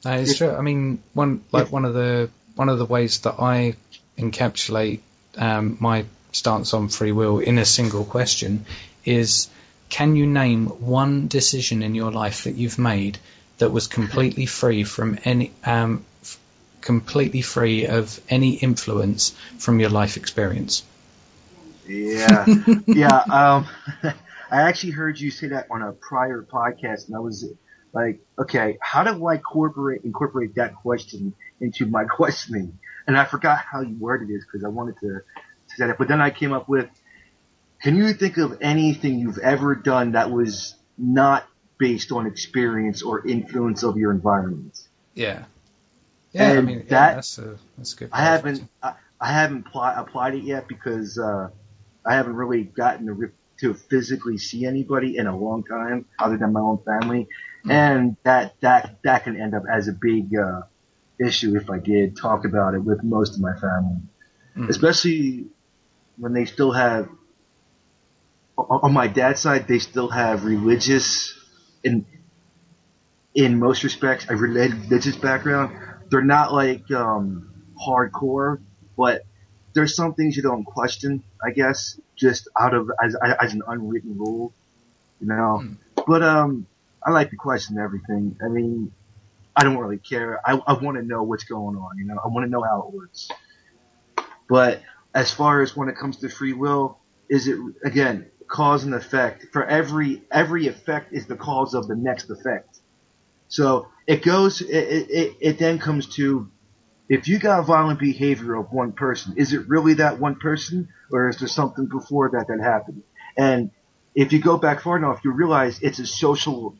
That is true. I mean, one of the ways that I encapsulate my stance on free will in a single question is: can you name one decision in your life that you've made that was completely free from any completely free of any influence from your life experience? Yeah, yeah. I actually heard you say that on a prior podcast, and I was like, okay, how do I incorporate that question into my questioning? And I forgot how you worded it because I wanted to say that, but then I came up with: can you think of anything you've ever done that was not based on experience or influence of your environment? Yeah. Yeah, And I mean, yeah, that's a good paraphrasing. I haven't applied it yet because I haven't really gotten to physically see anybody in a long time, other than my own family, and that can end up as a big issue if I did talk about it with most of my family, especially when they still have, on my dad's side, they still have religious in most respects, a religious background. They're not like hardcore, but there's some things you don't question, I guess, just out of as an unwritten rule, you know. But I like to question everything. I mean, I don't really care. I want to know what's going on, you know. I want to know how it works. But as far as when it comes to free will, is it, again, cause and effect? For every effect is the cause of the next effect. So it then comes to, if you got violent behavior of one person, is it really that one person, or is there something before that happened? And if you go back far enough, you realize it's a social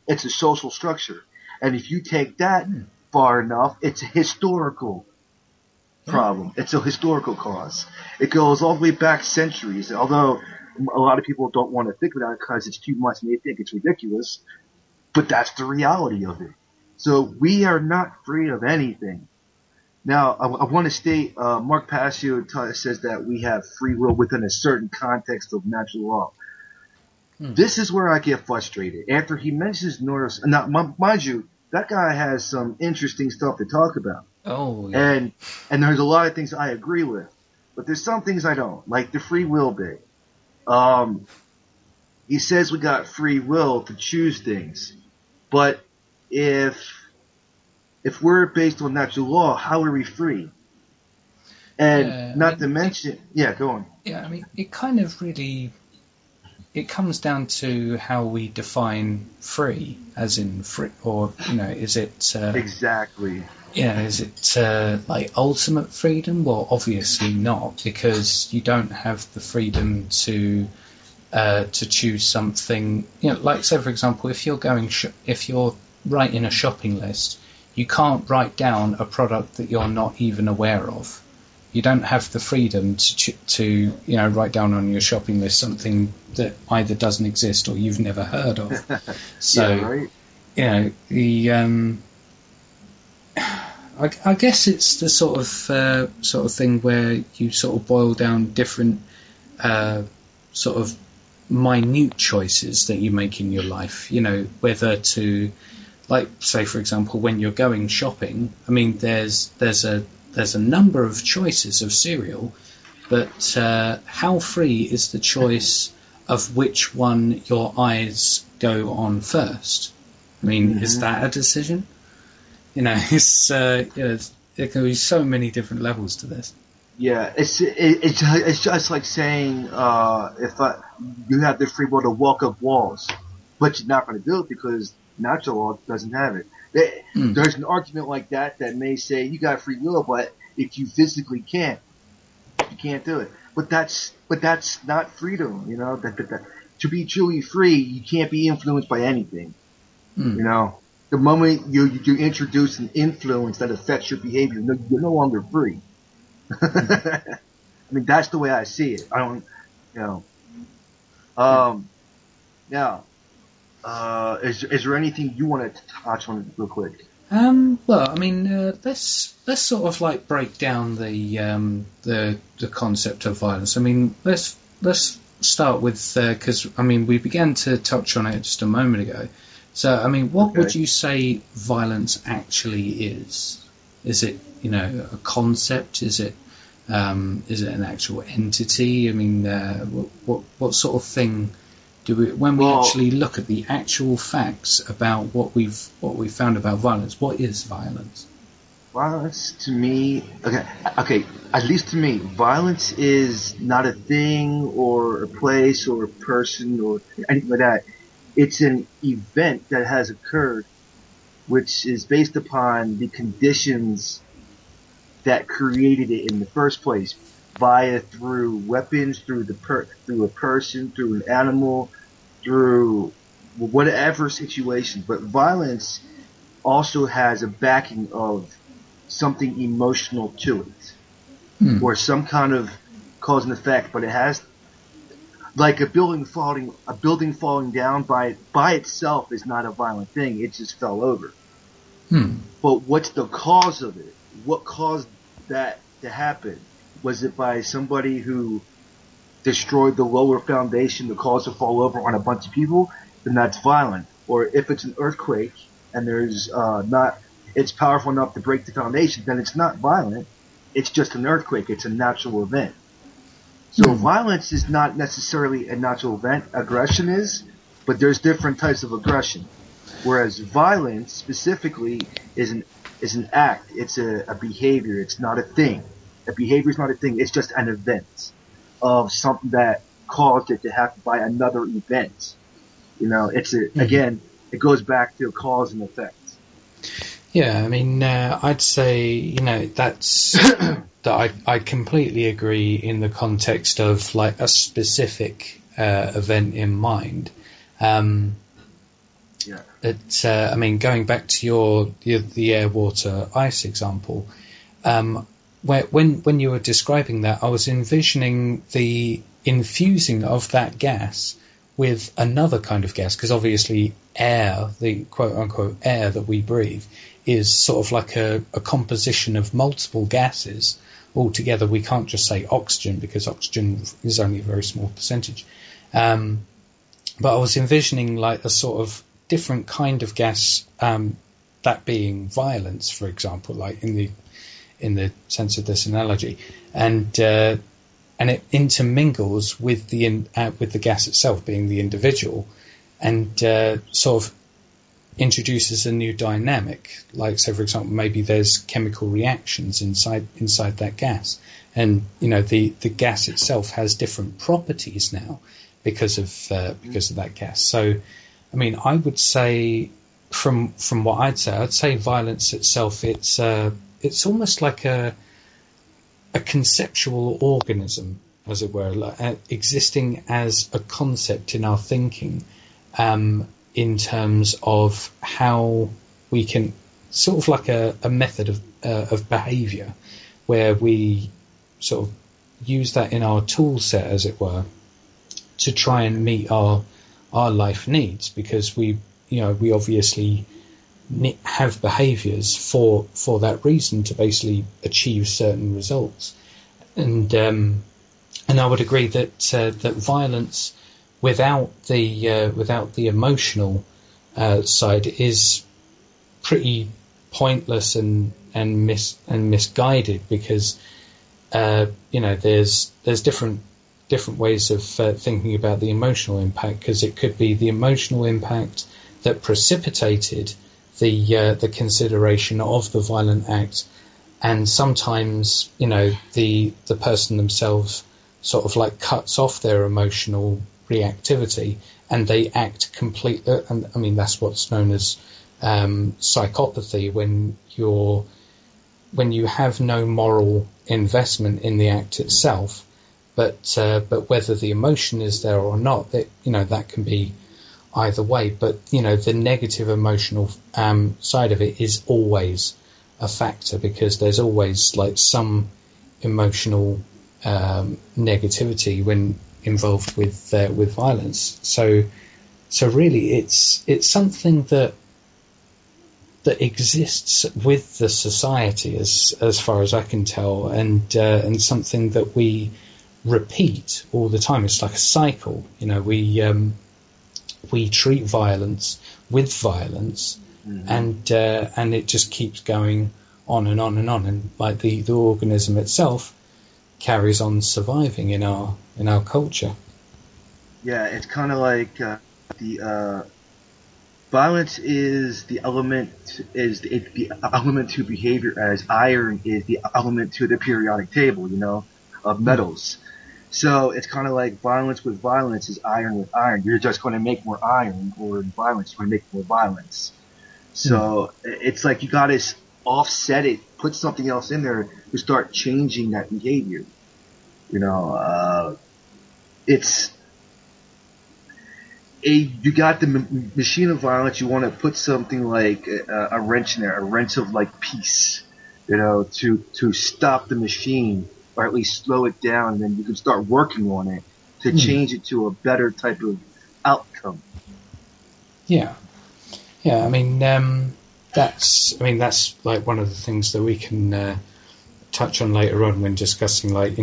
structure. And if you take that far enough, it's a historical problem. It's a historical cause. It goes all the way back centuries, although a lot of people don't want to think about it because it's too much and they think it's ridiculous. But that's the reality of it. So we are not free of anything. Now, I want to state, Mark Passio says that we have free will within a certain context of natural law. This is where I get frustrated. After he mentions Norris, now, mind you, that guy has some interesting stuff to talk about. Oh, yeah. And there's a lot of things I agree with. But there's some things I don't, like the free will bit. He says we got free will to choose things. But if we're based on natural law, how are we free? And to mention, go on. Yeah, I mean, it kind of really, it comes down to how we define free, as in free, or, you know, is it... exactly. Yeah, is it like ultimate freedom? Well, obviously not, because you don't have the freedom to choose something. You know, like, say for example, if you're writing a shopping list, you can't write down a product that you're not even aware of. You don't have the freedom to write down on your shopping list something that either doesn't exist or you've never heard of. So, yeah, right? You know, the I guess it's the sort of thing where you sort of boil down different sort of minute choices that you make in your life. You know, whether to, like, say for example, when you're going shopping. I mean, there's a number of choices of cereal, but how free is the choice of which one your eyes go on first? I mean, is that a decision? You know, there can be so many different levels to this. Yeah, it's just like saying you have the free will to walk up walls, but you're not going to do it because natural law doesn't have it. There's an argument like that may say you got free will, but if you physically can't, you can't do it. But that's not freedom, you know. That to be truly free, you can't be influenced by anything, you know. The moment you introduce an influence that affects your behavior, you're no longer free. I mean, that's the way I see it. I don't, you know. Now, is there anything you want to touch on real quick? Well, I mean, let's sort of like break down the concept of violence. I mean, let's start with because I mean we began to touch on it just a moment ago. So, I mean, what Okay. would you say violence actually is? Is it, a concept? Is it an actual entity? I mean, what sort of thing do we, when we Well, actually look at the actual facts about what we've found about violence? What is violence? violence to me, okay, at least to me, violence is not a thing or a place or a person or anything like that. It's an event that has occurred, which is based upon the conditions that created it in the first place, via through weapons, through a person, through an animal, through whatever situation. But violence also has a backing of something emotional to it, Hmm. or some kind of cause and effect. But it has, like a building falling down by itself is not a violent thing. It just fell over. Hmm. But what's the cause of it? What caused that to happen? Was it by somebody who destroyed the lower foundation to cause it to fall over on a bunch of people? Then that's violent. Or if it's an earthquake and there's not, it's powerful enough to break the foundation, then it's not violent. It's just an earthquake. It's a natural event. So Hmm. violence is not necessarily a natural event. Aggression is, but there's different types of aggression. Whereas violence specifically is an act. It's a behavior. It's not a thing. A behavior is not a thing. It's just an event of something that caused it to happen by another event. Hmm. Again, it goes back to cause and effect. Yeah, I mean, I'd say, I completely agree in the context of like a specific event in mind. Um, Yeah. I mean, going back to the air, water, ice example, when you were describing that, I was envisioning the infusing of that gas with another kind of gas, because obviously air, the quote unquote air that we breathe, is sort of like a composition of multiple gases altogether. We can't just say oxygen because oxygen is only a very small percentage. But I was envisioning like a sort of different kind of gas, that being violence, for example, like in the sense of this analogy, and it intermingles with the gas itself, being the individual, and sort of introduces a new dynamic. Like, so for example, maybe there's chemical reactions inside that gas, and the gas itself has different properties now because of that gas. So, I mean, I would say from what I'd say violence itself, it's almost like a conceptual organism, as it were, like, existing as a concept in our thinking, in terms of how we can sort of like a method of behaviour, where we sort of use that in our tool set, as it were, to try and meet our life needs, because we obviously have behaviours for that reason, to basically achieve certain results. And I would agree that that violence without the emotional side is pretty pointless and misguided, because there's different ways of thinking about the emotional impact, because it could be the emotional impact that precipitated the consideration of the violent act, and sometimes the person themselves sort of like cuts off their emotional reactivity and they act completely. And I mean, that's what's known as psychopathy, when you have no moral investment in the act itself, but whether the emotion is there or not, that can be either way. But the negative emotional side of it is always a factor, because there's always like some emotional negativity when involved with violence. So really, it's something that exists with the society, as far as I can tell, and something that we repeat all the time. It's like a cycle. we treat violence with violence, and it just keeps going on and on and on, and like the organism itself carries on surviving in our culture. Yeah, it's kind of like the violence is the the element to behavior as iron is the element to the periodic table, of metals. So it's kind of like violence with violence is iron with iron. You're just going to make more iron, or in violence, you're going to make more violence. So it's like you got to offset it, put something else in there to start changing that behavior. You got the machine of violence. You want to put something like a wrench in there, a wrench of like peace, to stop the machine, or at least slow it down, and then you can start working on it to change it to a better type of outcome. Yeah. I mean, that's like one of the things that we can touch on later on when discussing, like,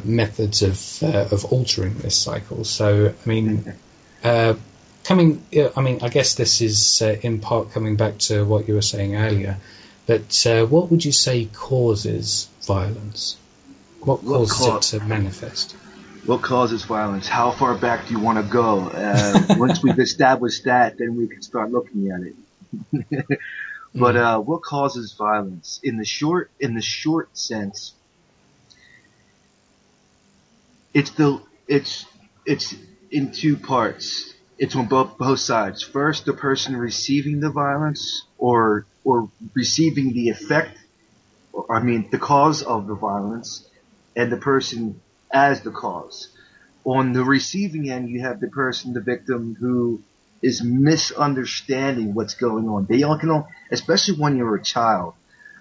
methods of altering this cycle. So, I mean, I guess this is in part coming back to what you were saying earlier. But what would you say causes violence? What causes it to manifest? What causes violence? How far back do you want to go? Once we've established that, then we can start looking at it. But what causes violence? In the short sense, it's in two parts. It's on both sides. First, the person receiving the violence, or receiving the effect, the cause of the violence, and the person as the cause. On the receiving end, you have the person, the victim, who is misunderstanding what's going on. Especially when you're a child,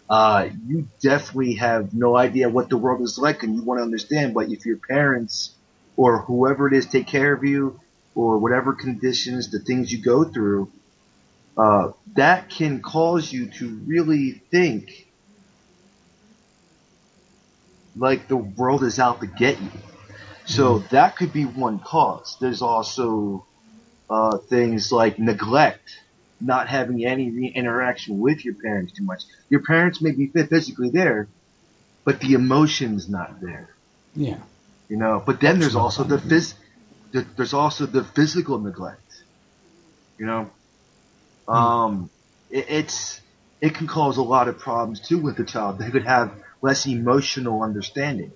you definitely have no idea what the world is like, and you want to understand. But if your parents or whoever it is take care of you, or whatever conditions, the things you go through, that can cause you to really think like the world is out to get you. So that could be one cause. There's also things like neglect, not having any interaction with your parents too much. Your parents may be physically there, but the emotion's not there. Yeah. But then there's also the physical neglect. It can cause a lot of problems too with the child. They could have less emotional understanding.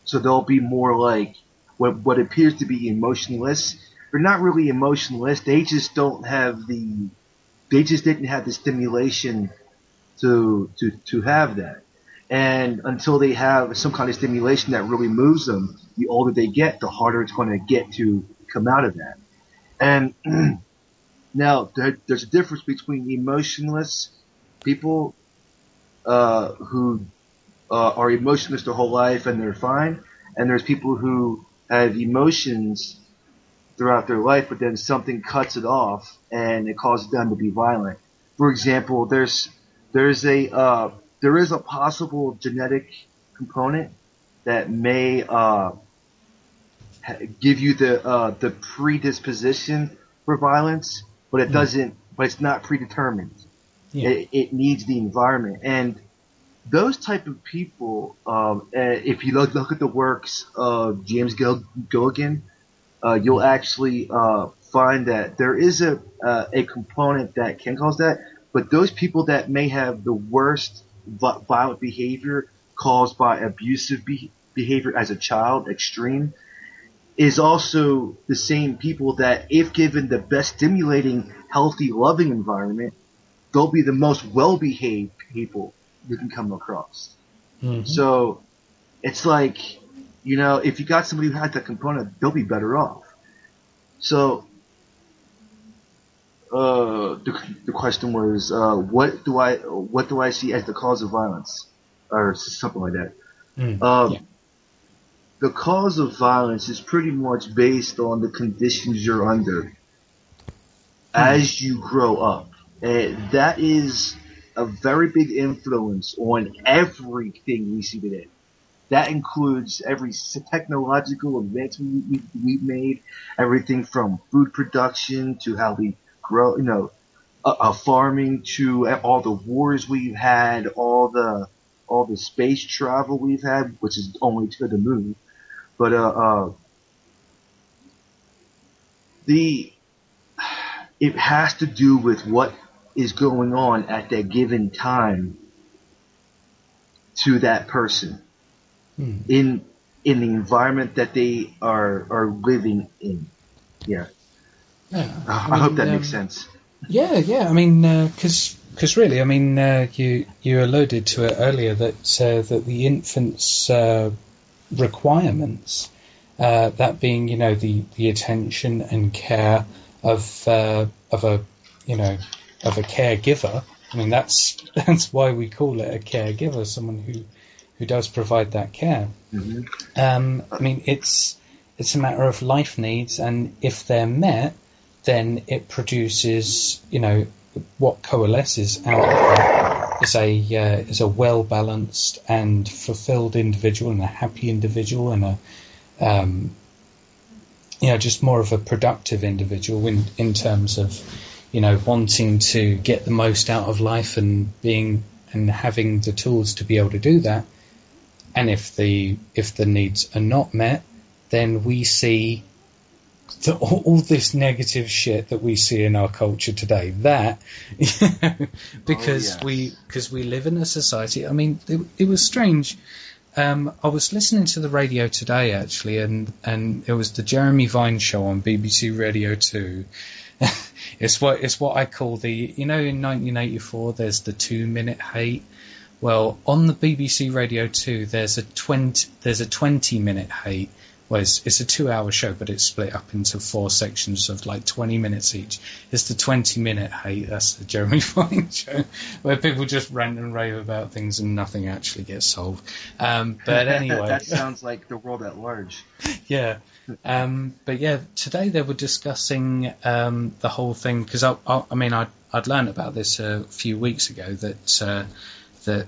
So they'll be more like what appears to be emotionless. They're not really emotionless. They just didn't have the stimulation to have that. And until they have some kind of stimulation that really moves them, the older they get, the harder it's going to get to come out of that. And now there's a difference between emotionless people who are emotionless their whole life and they're fine, and there's people who have emotions throughout their life, but then something cuts it off and it causes them to be violent. For example, there is a possible genetic component that may give you the predisposition for violence, but it doesn't. But it's not predetermined. Yeah. It needs the environment, and those type of people. If you look at the works of James Gilligan, you'll actually find that there is a component that can cause that. But those people that may have the worst violent behavior caused by abusive behavior as a child, extreme, is also the same people that, if given the best stimulating, healthy, loving environment, they'll be the most well-behaved people you can come across. Mm-hmm. So it's like, if you got somebody who had that component, they'll be better off. So the question was, what do I see as the cause of violence, or something like that. Yeah. The cause of violence is pretty much based on the conditions you're under as you grow up. And that is a very big influence on everything we see today. That includes every technological advancement we've made, everything from food production to how we grow, farming to all the wars we've had, all the space travel we've had, which is only to the moon. But it has to do with what is going on at that given time to that person in the environment that they are living in. Yeah. I hope that makes sense. Yeah. I mean, because really, I mean, you alluded to it earlier that the infant's requirements, that being, the attention and care of a caregiver. I mean, that's why we call it a caregiver, someone who does provide that care. Mm-hmm. I mean, it's a matter of life needs, and if they're met, then it produces, what coalesces out of that is a well balanced and fulfilled individual, and a happy individual, and just more of a productive individual in terms of, wanting to get the most out of life and having the tools to be able to do that. And if the needs are not met, then we see all this negative shit that we see in our culture today. That because we live in a society. I mean, it was strange. I was listening to the radio today actually, and it was the Jeremy Vine show on BBC Radio 2. It's what I call the, in 1984 there's the 2-minute hate. Well, on the BBC Radio 2 there's a 20-minute hate. Well, it's a 2-hour show, but it's split up into 4 sections of like 20 minutes each. It's the 20-minute hate. That's the Jeremy Vine show, where people just rant and rave about things and nothing actually gets solved. But anyway, that sounds like the world at large. Yeah. But yeah, today they were discussing the whole thing, because I'd learned about this a few weeks ago that the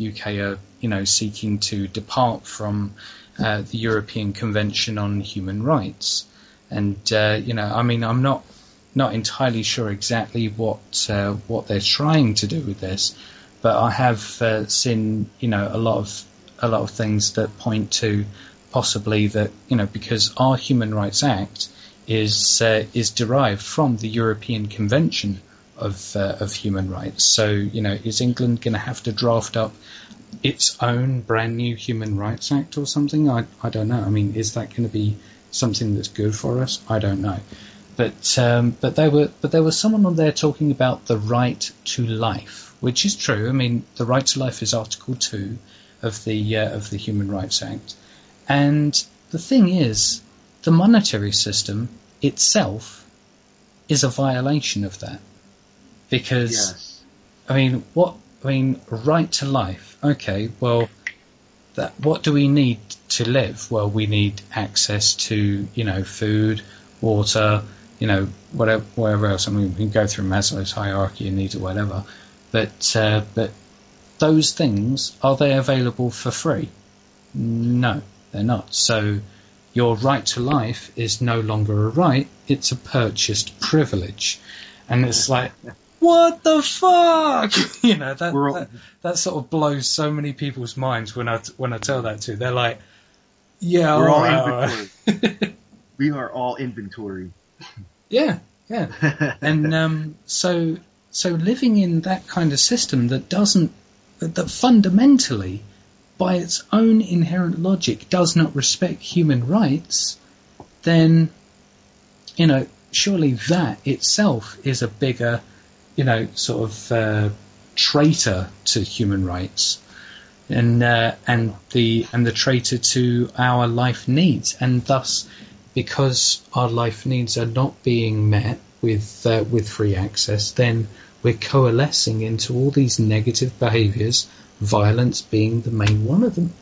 UK are seeking to depart from the European Convention on Human Rights, and I'm not entirely sure exactly what they're trying to do with this, but I have seen a lot of things that point to possibly that because our Human Rights Act is derived from the European Convention of human rights. So is England going to have to draft up its own brand new Human Rights Act or something? I don't know. I mean, is that going to be something that's good for us? I don't know. But there was someone on there talking about the right to life, which is true. I mean, the right to life is Article 2 of the Human Rights Act, and the thing is, the monetary system itself is a violation of that, because right to life. Okay, well, what do we need to live? Well, we need access to food, water, whatever else. I mean, we can go through Maslow's hierarchy of needs or whatever, but those things, are they available for free? No, they're not. So your right to life is no longer a right; it's a purchased privilege, and it's like, what the fuck? That sort of blows so many people's minds when I tell that to. They're like, yeah, we're all inventory. We are all inventory. Yeah. And so living in that kind of system that fundamentally, by its own inherent logic, does not respect human rights, then surely that itself is a bigger traitor to human rights, and the traitor to our life needs, and thus, because our life needs are not being met with free access, then we're coalescing into all these negative behaviours, violence being the main one of them.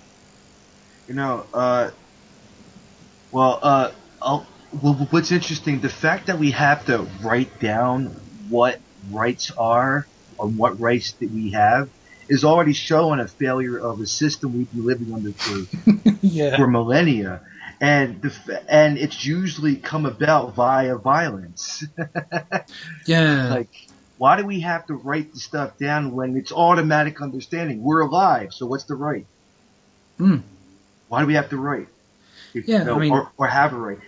What's interesting, the fact that we have to write down what rights are or what rights that we have is already showing a failure of a system we've been living under Yeah. for millennia. And it's usually come about via violence. Yeah. Like, why do we have to write the stuff down when it's automatic understanding? We're alive, so what's the right? Mm. Why do we have to write? Yeah, I mean, or have a right.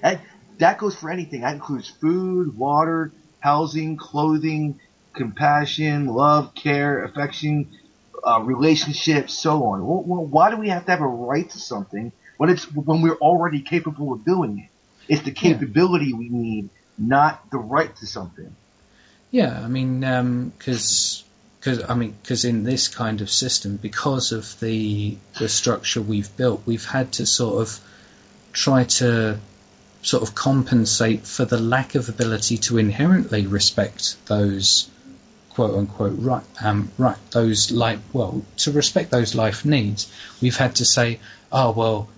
That goes for anything. That includes food, water, housing, clothing, compassion, love, care, affection, relationships, so on. Well, why do we have to have a right to something when we're already capable of doing it? It's the capability we need, not the right to something. Yeah, I mean, because in this kind of system, because of the structure we've built, we've had to sort of try to sort of compensate for the lack of ability to inherently respect those quote unquote to respect those life needs. We've had to say, oh well,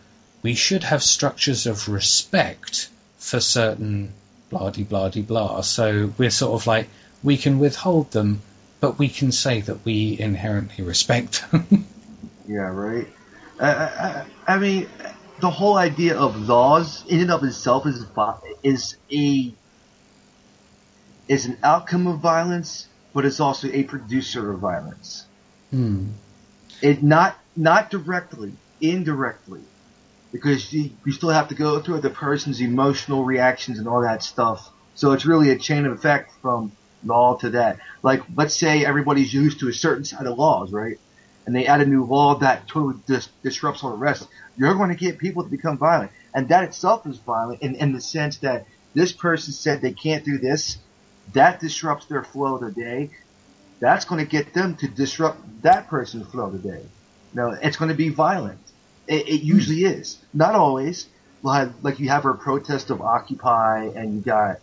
we should have structures of respect for certain blah de blah de blah. So we're sort of like, we can withhold them, but we can say that we inherently respect them. Yeah, right. I mean, the whole idea of laws in and of itself is an outcome of violence, but it's also a producer of violence. It not directly, indirectly, because you still have to go through the person's emotional reactions and all that stuff. So it's really a chain of effect from law to that. Like, let's say everybody's used to a certain set of laws, right? And they add a new law that totally disrupts all the rest. You're going to get people to become violent. And that itself is violent in the sense that this person said they can't do this. That disrupts their flow of the day. That's going to get them to disrupt that person's flow of the day. No, it's going to be violent. It usually is. Not always. Like you have a protest of Occupy, and you got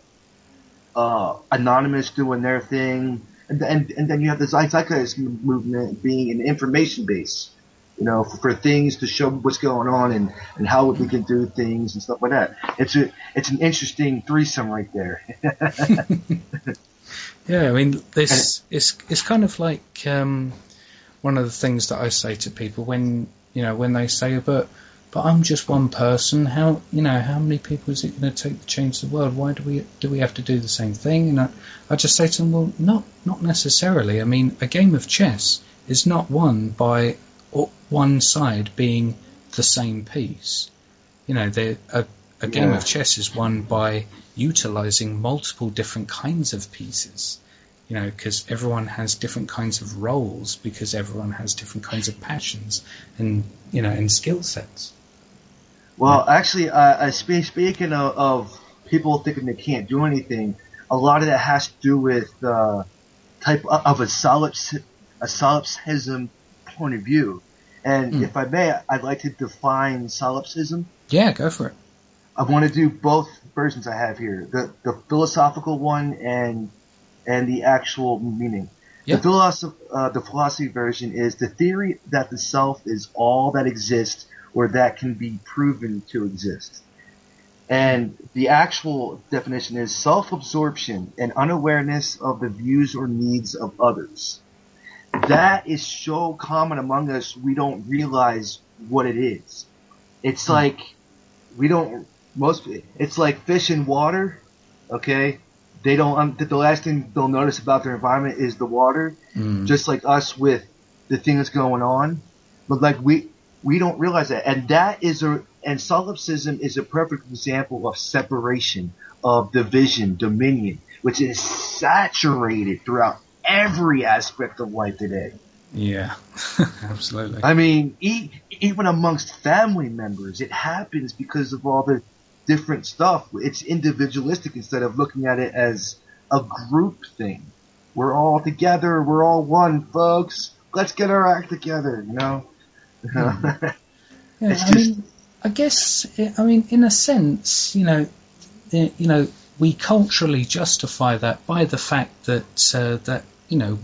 Anonymous doing their thing, and then you have the Zeitgeist movement being an information base, for things to show what's going on and how we can do things and stuff like that. It's an interesting threesome right there. Yeah, I mean, it's kind of like one of the things that I say to people when they say, but I'm just one person. How many people is it going to take to change the world? Why do we have to do the same thing? And I just say to them, well, not necessarily. I mean, a game of chess is not won by one side being the same piece. A game of chess is won by utilizing multiple different kinds of pieces. Because everyone has different kinds of roles, because everyone has different kinds of passions and skill sets. Well, actually, speaking of people thinking they can't do anything, a lot of that has to do with type of a solipsism point of view. And if I may, I'd like to define solipsism. Yeah, go for it. I want to do both versions I have here, the philosophical one and the actual meaning. Yeah. The philosophy version is the theory that the self is all that exists or that can be proven to exist. And the actual definition is self-absorption and unawareness of the views or needs of others. That is so common among us, we don't realize what it is. It's like it's like fish in water, okay? They don't. The last thing they'll notice about their environment is the water, just like us with the things going on. But like we don't realize that, and solipsism is a perfect example of separation, of division, dominion, which is saturated throughout every aspect of life today. Yeah, absolutely. I mean, even amongst family members, it happens because of all the different stuff. It's individualistic instead of looking at it as a group thing. We're all together. We're all one, folks. Let's get our act together, Yeah, I guess, in a sense, we culturally justify that by the fact that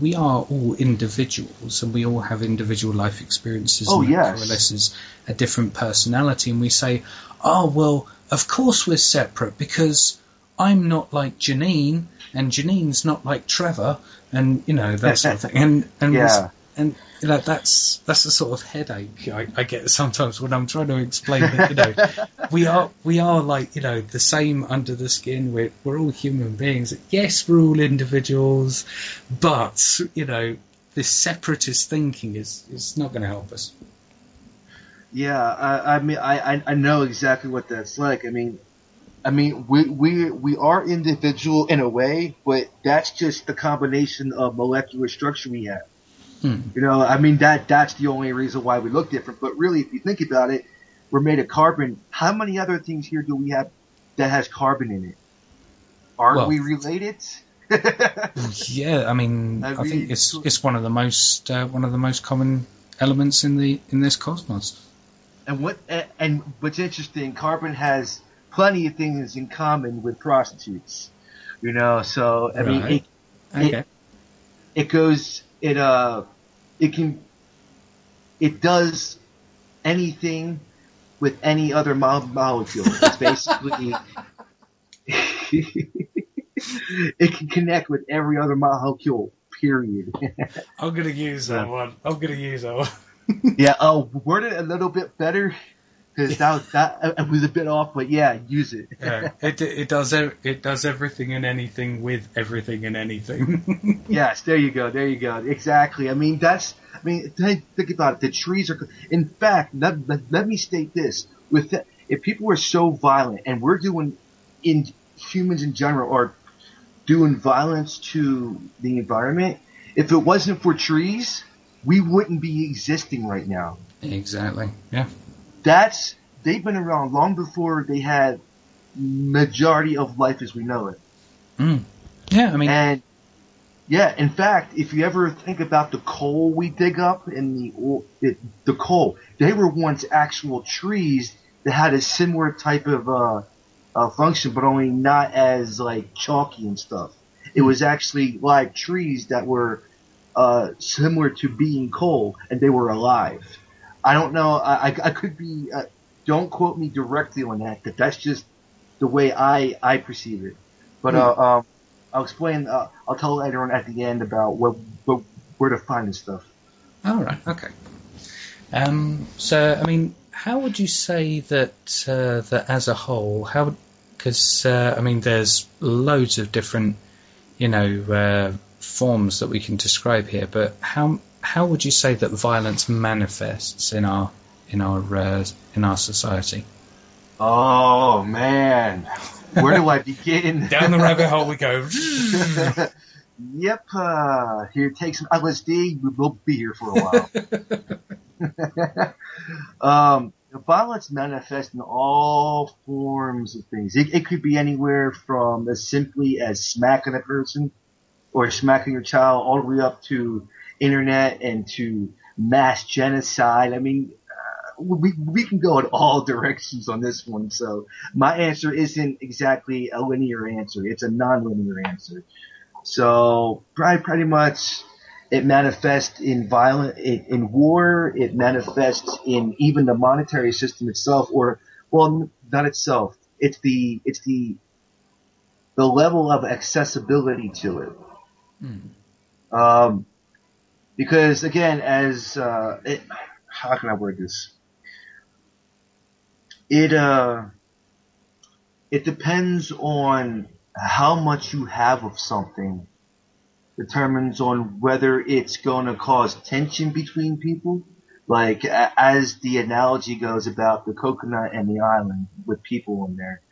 we are all individuals and we all have individual life experiences. Oh, and yes. More or less is a different personality, and we say, oh, well, of course we're separate because I'm not like Janine and Janine's not like Trevor, and that sort of thing. And And that's the sort of headache I get sometimes when I'm trying to explain that we are like the same under the skin. We're all human beings. Yes, we're all individuals, but this separatist thinking is not going to help us. Yeah, I mean, I know exactly what that's like. I mean, we are individual in a way, but that's just the combination of molecular structure we have. I mean, that's the only reason why we look different. But really, if you think about it, we're made of carbon. How many other things here do we have that has carbon in it? Aren't we related? Yeah, I mean, I think it's one of the most common elements in this cosmos. And what's interesting, carbon has plenty of things in common with prostitutes. So I mean, it does anything with any other molecule. It's basically it can connect with every other molecule. Period. I'm gonna use that one. Yeah. Word it a little bit better. Because that was a bit off, but yeah, use it. Yeah, it does everything and anything with everything and anything. Yes, there you go, exactly. I mean, think about it. The trees are. In fact, let me state this: if people were so violent, and humans in general are doing violence to the environment, if it wasn't for trees, we wouldn't be existing right now. Exactly. Yeah. They've been around long before they had majority of life as we know it. Yeah, I mean, and yeah, in fact, if you ever think about the coal we dig up in the coal, they were once actual trees that had a similar type of function, but only not as like chalky and stuff. It was actually live trees that were similar to being coal, and they were alive. I don't know. I could be. Don't quote me directly on that, but that's just the way I perceive it. But I'll explain. I'll tell everyone at the end about where to find this stuff. All right. Okay. So, I mean, how would you say that as a whole? Because I mean, there's loads of different, forms that we can describe here. But how would you say that violence manifests in our society? Oh man, where do I begin? Down the rabbit hole we go. Yep. Here, take some LSD. We'll be here for a while. Violence manifests in all forms of things. It could be anywhere from as simply as smacking a person or smacking your child, all the way up to internet and to mass genocide. I mean, we can go in all directions on this one. So my answer isn't exactly a linear answer. It's a non-linear answer. So pretty much it manifests in in war. It manifests in even the monetary system itself, not itself. It's the level of accessibility to it. Because again, how can I word this? It depends on how much you have of something, determines on whether it's going to cause tension between people. Like, as the analogy goes about the coconut and the island with people in there.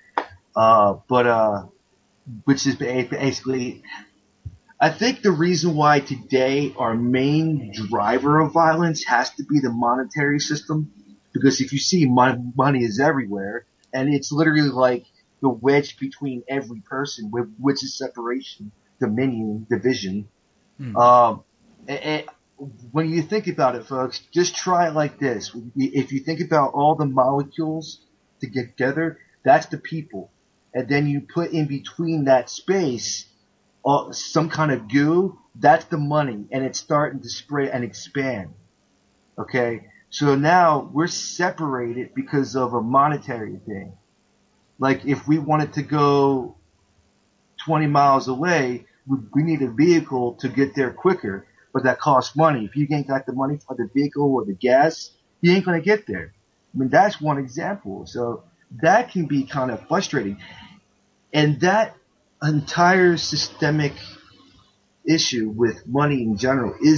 Which is basically, I think the reason why today our main driver of violence has to be the monetary system, because if you see money is everywhere, and it's literally like the wedge between every person, which is separation, dominion, division. When you think about it, folks, just try it like this. If you think about all the molecules together, that's the people. And then you put in between that space some kind of goo, that's the money, and it's starting to spread and expand. Okay? So now we're separated because of a monetary thing. Like, if we wanted to go 20 miles away, we need a vehicle to get there quicker. but that costs money. If you ain't got the money for the vehicle or the gas, you ain't going to get there. I mean, that's one example. So that can be kind of frustrating. And that entire systemic issue with money in general is